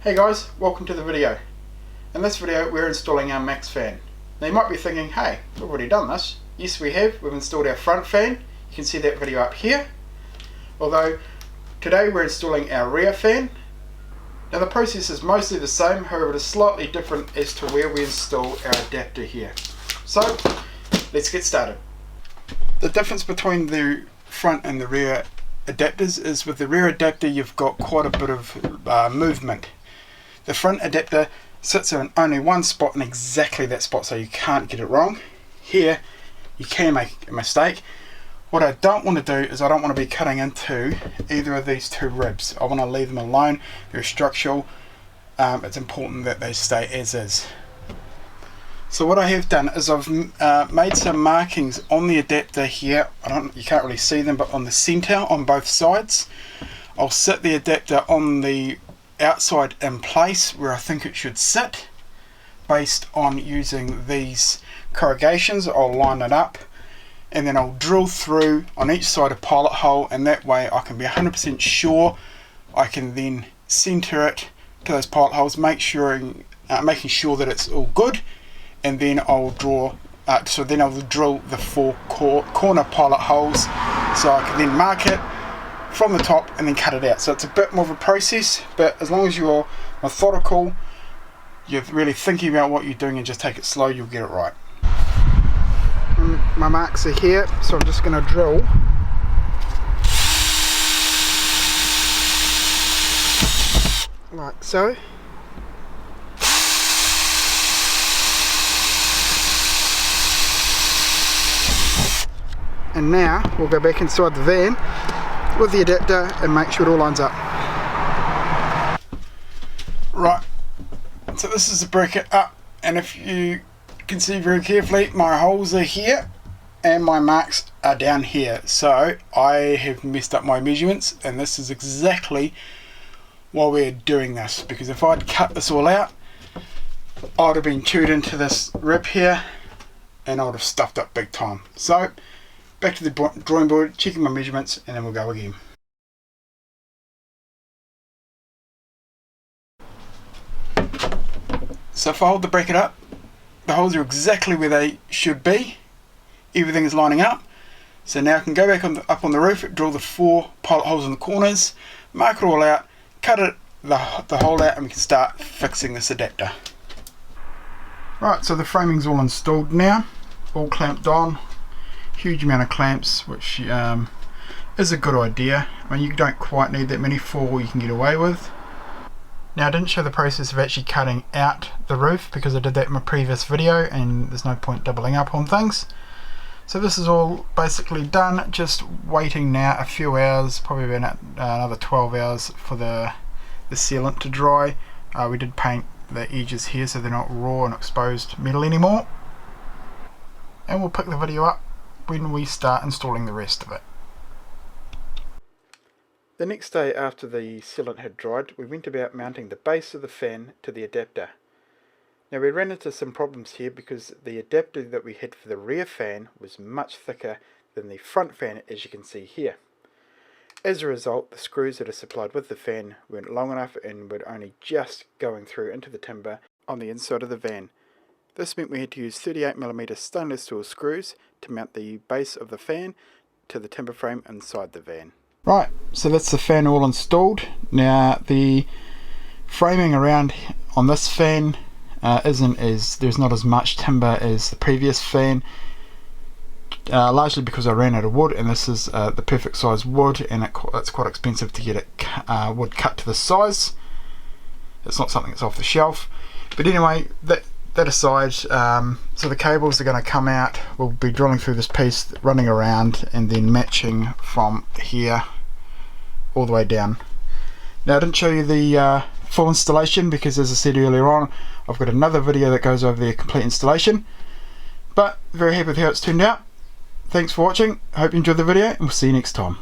Hey guys, welcome to the video. In this video we're installing our MaxxFan. Now you might be thinking, hey, we've already done this. Yes we have, we've installed our front fan. You can see that video up here. Although today we're installing our rear fan. Now the process is mostly the same, however it is slightly different as to where we install our adapter here. So let's get started. The difference between the front and the rear adapters is with the rear adapter you've got quite a bit of movement. The front adapter sits in only one spot, in exactly that spot, so you can't get it wrong. Here you can make a mistake. What I don't want to do is I don't want to be cutting into either of these two ribs. I want to leave them alone. They're structural. It's important that they stay as is. So what I have done is I've made some markings on the adapter here. You can't really see them, but on the center on both sides. I'll sit the adapter on the outside in place where I think it should sit based on using these corrugations. I'll line it up and then I'll drill through on each side a pilot hole, and that way I can be 100% sure I can then center it to those pilot holes, making sure that it's all good, and then I'll draw I'll drill the four corner pilot holes so I can then mark it from the top and then cut it out. So it's a bit more of a process, but as long as you're methodical, you're really thinking about what you're doing and just take it slow, you'll get it right. My marks are here, so I'm just going to drill like so. And now we'll go back inside the van with the adapter and make sure it all lines up. Right, so this is the bracket up, and if you can see very carefully, my holes are here and my marks are down here. So I have messed up my measurements, and this is exactly why we're doing this, because if I'd cut this all out, I would have been chewed into this rib here and I would have stuffed up big time. So back to the drawing board, checking my measurements, and then we'll go again. So if I hold the bracket up, the holes are exactly where they should be. Everything is lining up. So now I can go back up on the roof, drill the four pilot holes in the corners, mark it all out, cut the hole out, and we can start fixing this adapter. Right, so the framing's all installed now, all clamped on. Huge amount of clamps, which is a good idea. I mean, you don't quite need that many for all you can get away with. Now I didn't show the process of actually cutting out the roof because I did that in my previous video and there's no point doubling up on things. So this is all basically done, just waiting now a few hours, probably about another 12 hours for the sealant to dry. We did paint the edges here so they're not raw and exposed metal anymore. And we'll pick the video up when we start installing the rest of it. The next day after the sealant had dried, we went about mounting the base of the fan to the adapter. Now we ran into some problems here because the adapter that we had for the rear fan was much thicker than the front fan, as you can see here. As a result, the screws that are supplied with the fan weren't long enough and were only just going through into the timber on the inside of the van. This meant we had to use 38mm stainless steel screws to mount the base of the fan to the timber frame inside the van. Right, so that's the fan all installed. Now the framing around on this fan there's not as much timber as the previous fan, largely because I ran out of wood, and this is the perfect size wood, and it's quite expensive to get wood cut to this size. It's not something that's off the shelf. But anyway, that aside, so the cables are going to come out. We'll be drilling through this piece, running around, and then matching from here all the way down. Now I didn't show you the full installation because, as I said earlier on, I've got another video that goes over the complete installation, but very happy with how it's turned out. Thanks for watching, I hope you enjoyed the video, and we'll see you next time.